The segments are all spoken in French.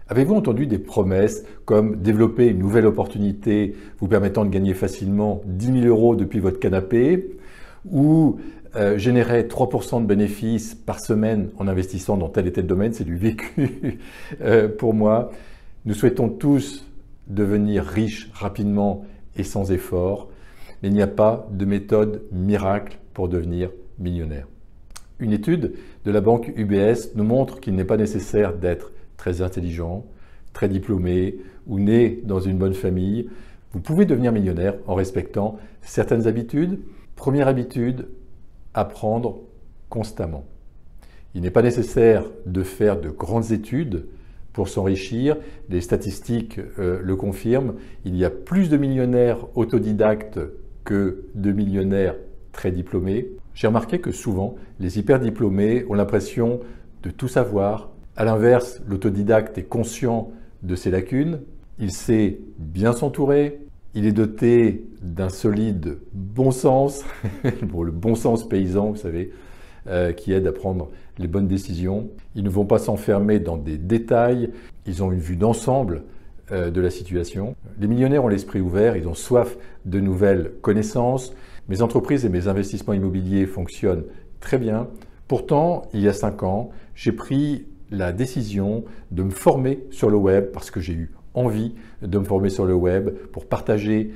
Avez-vous entendu des promesses comme développer une nouvelle opportunité vous permettant de gagner facilement 10 000 € depuis votre canapé ou générer 3% de bénéfices par semaine en investissant dans tel et tel domaine? C'est du vécu pour moi. Nous souhaitons tous devenir riches rapidement et sans effort, mais il n'y a pas de méthode miracle pour devenir millionnaire. Une étude de la banque UBS nous montre qu'il n'est pas nécessaire d'être très intelligent, très diplômé ou né dans une bonne famille. Vous pouvez devenir millionnaire en respectant certaines habitudes. Première habitude, apprendre constamment. Il n'est pas nécessaire de faire de grandes études pour s'enrichir. Les statistiques le confirment. Il y a plus de millionnaires autodidactes que de millionnaires très diplômés. J'ai remarqué que souvent, les hyperdiplômés ont l'impression de tout savoir. À l'inverse, l'autodidacte est conscient de ses lacunes. Il sait bien s'entourer. Il est doté d'un solide bon sens, le bon sens paysan, vous savez, qui aide à prendre les bonnes décisions. Ils ne vont pas s'enfermer dans des détails. Ils ont une vue d'ensemble de la situation. Les millionnaires ont l'esprit ouvert, ils ont soif de nouvelles connaissances. Mes entreprises et mes investissements immobiliers fonctionnent très bien. Pourtant, il y a 5 ans, j'ai pris la décision de me former sur le web parce que j'ai eu envie de me former sur le web pour partager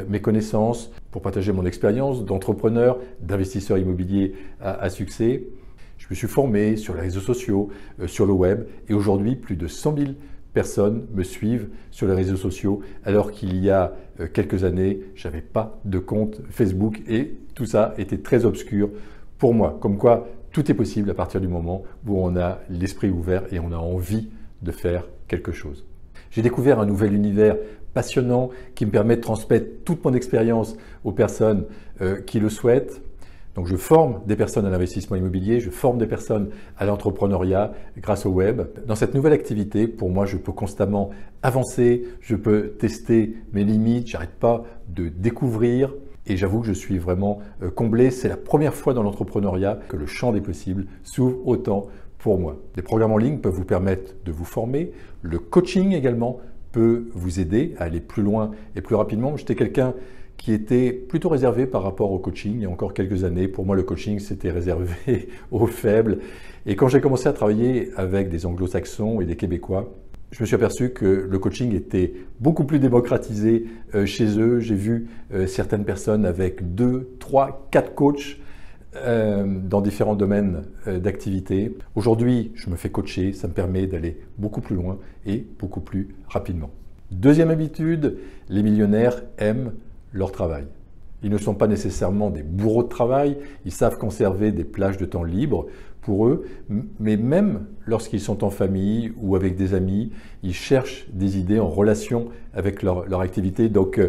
mes connaissances, pour partager mon expérience d'entrepreneur, d'investisseur immobilier à succès. Je me suis formé sur les réseaux sociaux, sur le web et aujourd'hui, plus de 100 000 personnes me suivent sur les réseaux sociaux alors qu'il y a quelques années, je n'avais pas de compte Facebook et tout ça était très obscur pour moi. Comme quoi, tout est possible à partir du moment où on a l'esprit ouvert et on a envie de faire quelque chose. J'ai découvert un nouvel univers passionnant qui me permet de transmettre toute mon expérience aux personnes qui le souhaitent. Donc je forme des personnes à l'investissement immobilier, je forme des personnes à l'entrepreneuriat grâce au web. Dans cette nouvelle activité, pour moi, je peux constamment avancer, je peux tester mes limites, j'arrête pas de découvrir et j'avoue que je suis vraiment comblé. C'est la première fois dans l'entrepreneuriat que le champ des possibles s'ouvre autant pour moi. Les programmes en ligne peuvent vous permettre de vous former. Le coaching également peut vous aider à aller plus loin et plus rapidement. J'étais quelqu'un qui était plutôt réservé par rapport au coaching il y a encore quelques années. Pour moi, le coaching, c'était réservé aux faibles. Et quand j'ai commencé à travailler avec des anglo-saxons et des Québécois, je me suis aperçu que le coaching était beaucoup plus démocratisé chez eux. J'ai vu certaines personnes avec 2, 3, 4 coachs dans différents domaines d'activité. Aujourd'hui, je me fais coacher, ça me permet d'aller beaucoup plus loin et beaucoup plus rapidement. Deuxième habitude, les millionnaires aiment leur travail. Ils ne sont pas nécessairement des bourreaux de travail, ils savent conserver des plages de temps libres pour eux, mais même lorsqu'ils sont en famille ou avec des amis, ils cherchent des idées en relation avec leur activité. Donc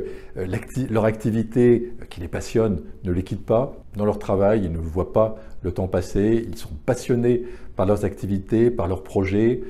leur activité qui les passionne ne les quitte pas. Dans leur travail, ils ne voient pas le temps passer, ils sont passionnés par leurs activités, par leurs projets.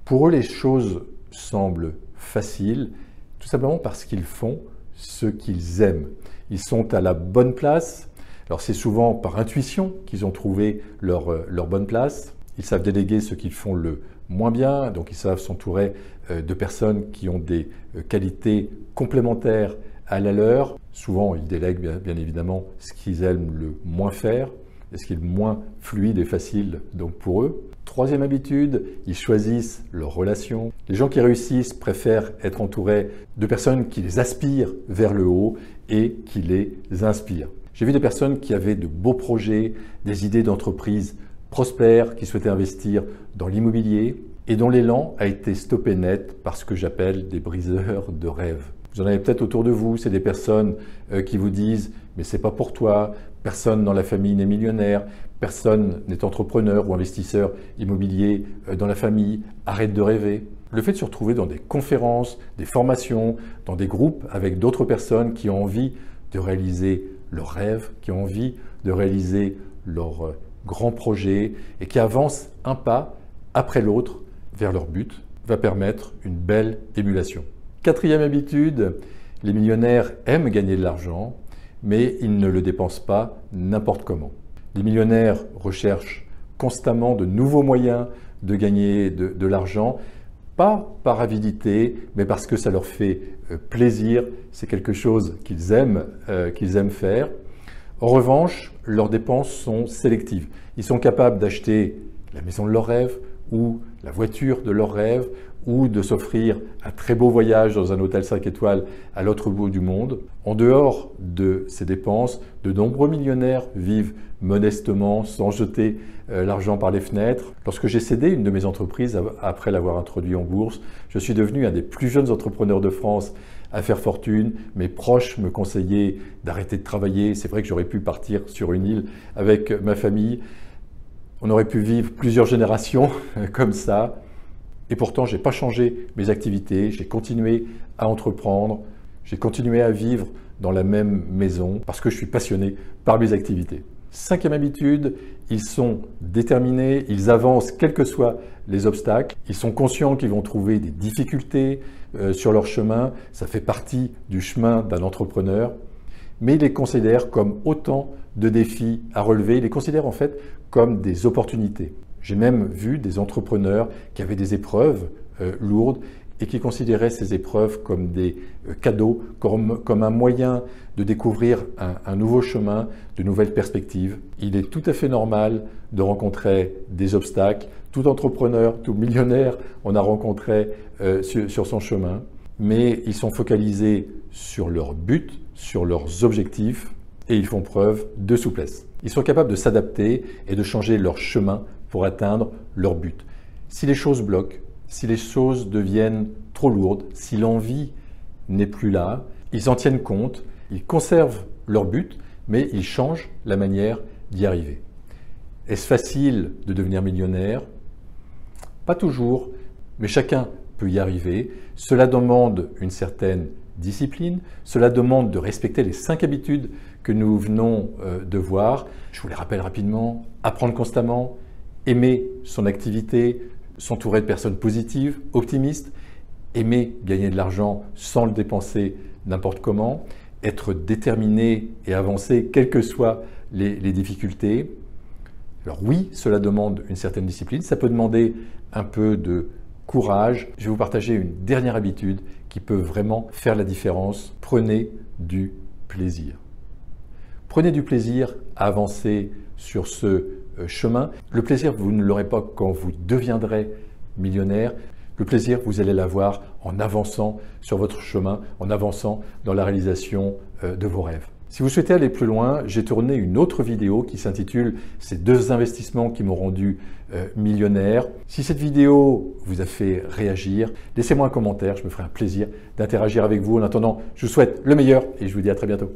Pour eux, les choses semblent faciles, tout simplement parce qu'ils font ce qu'ils aiment. Ils sont à la bonne place. Alors c'est souvent par intuition qu'ils ont trouvé leur bonne place. Ils savent déléguer ce qu'ils font le moins bien, donc ils savent s'entourer de personnes qui ont des qualités complémentaires à la leur. Souvent, ils délèguent bien évidemment ce qu'ils aiment le moins faire, et ce qui est le moins fluide et facile donc pour eux. Troisième habitude, ils choisissent leurs relations. Les gens qui réussissent préfèrent être entourés de personnes qui les aspirent vers le haut et qui les inspirent. J'ai vu des personnes qui avaient de beaux projets, des idées d'entreprise prospères, qui souhaitaient investir dans l'immobilier et dont l'élan a été stoppé net par ce que j'appelle des briseurs de rêves. Vous en avez peut-être autour de vous, c'est des personnes qui vous disent « mais c'est pas pour toi, personne dans la famille n'est millionnaire, personne n'est entrepreneur ou investisseur immobilier dans la famille, arrête de rêver ». Le fait de se retrouver dans des conférences, des formations, dans des groupes avec d'autres personnes qui ont envie de réaliser leurs rêves, qui ont envie de réaliser leurs grands projets et qui avancent un pas après l'autre vers leur but, va permettre une belle émulation. Quatrième habitude, les millionnaires aiment gagner de l'argent, mais ils ne le dépensent pas n'importe comment. Les millionnaires recherchent constamment de nouveaux moyens de gagner de l'argent, pas par avidité, mais parce que ça leur fait plaisir, c'est quelque chose qu'ils aiment faire. En revanche, leurs dépenses sont sélectives. Ils sont capables d'acheter la maison de leurs rêves ou la voiture de leurs rêves ou de s'offrir un très beau voyage dans un hôtel 5 étoiles à l'autre bout du monde. En dehors de ces dépenses, de nombreux millionnaires vivent modestement, sans jeter l'argent par les fenêtres. Lorsque j'ai cédé une de mes entreprises après l'avoir introduit en bourse, je suis devenu un des plus jeunes entrepreneurs de France à faire fortune. Mes proches me conseillaient d'arrêter de travailler. C'est vrai que j'aurais pu partir sur une île avec ma famille. On aurait pu vivre plusieurs générations comme ça. Et pourtant, je n'ai pas changé mes activités. J'ai continué à entreprendre. J'ai continué à vivre dans la même maison parce que je suis passionné par mes activités. 5e habitude, ils sont déterminés, ils avancent quels que soient les obstacles. Ils sont conscients qu'ils vont trouver des difficultés sur leur chemin. Ça fait partie du chemin d'un entrepreneur. Mais ils les considèrent comme autant de défis à relever. Ils les considèrent en fait comme des opportunités. J'ai même vu des entrepreneurs qui avaient des épreuves lourdes et qui considéraient ces épreuves comme des cadeaux, comme un moyen de découvrir un nouveau chemin, de nouvelles perspectives. Il est tout à fait normal de rencontrer des obstacles. Tout entrepreneur, tout millionnaire, on a rencontré sur son chemin. Mais ils sont focalisés sur leur but, sur leurs objectifs et ils font preuve de souplesse. Ils sont capables de s'adapter et de changer leur chemin pour atteindre leur but. Si les choses bloquent, si les choses deviennent trop lourdes, si l'envie n'est plus là, ils en tiennent compte, ils conservent leur but, mais ils changent la manière d'y arriver. Est-ce facile de devenir millionnaire? Pas toujours, mais chacun peut y arriver. Cela demande une certaine discipline, cela demande de respecter les 5 habitudes que nous venons de voir. Je vous les rappelle rapidement: apprendre constamment, aimer son activité, s'entourer de personnes positives, optimistes, aimer gagner de l'argent sans le dépenser n'importe comment, être déterminé et avancer quelles que soient les difficultés. Alors oui, cela demande une certaine discipline, ça peut demander un peu de courage. Je vais vous partager une dernière habitude qui peut vraiment faire la différence. Prenez du plaisir. Prenez du plaisir à avancer sur ce chemin. Le plaisir, vous ne l'aurez pas quand vous deviendrez millionnaire. Le plaisir, vous allez l'avoir en avançant sur votre chemin, en avançant dans la réalisation de vos rêves. Si vous souhaitez aller plus loin, j'ai tourné une autre vidéo qui s'intitule « Ces 2 investissements qui m'ont rendu millionnaire ». Si cette vidéo vous a fait réagir, laissez-moi un commentaire, je me ferai un plaisir d'interagir avec vous. En attendant, je vous souhaite le meilleur et je vous dis à très bientôt.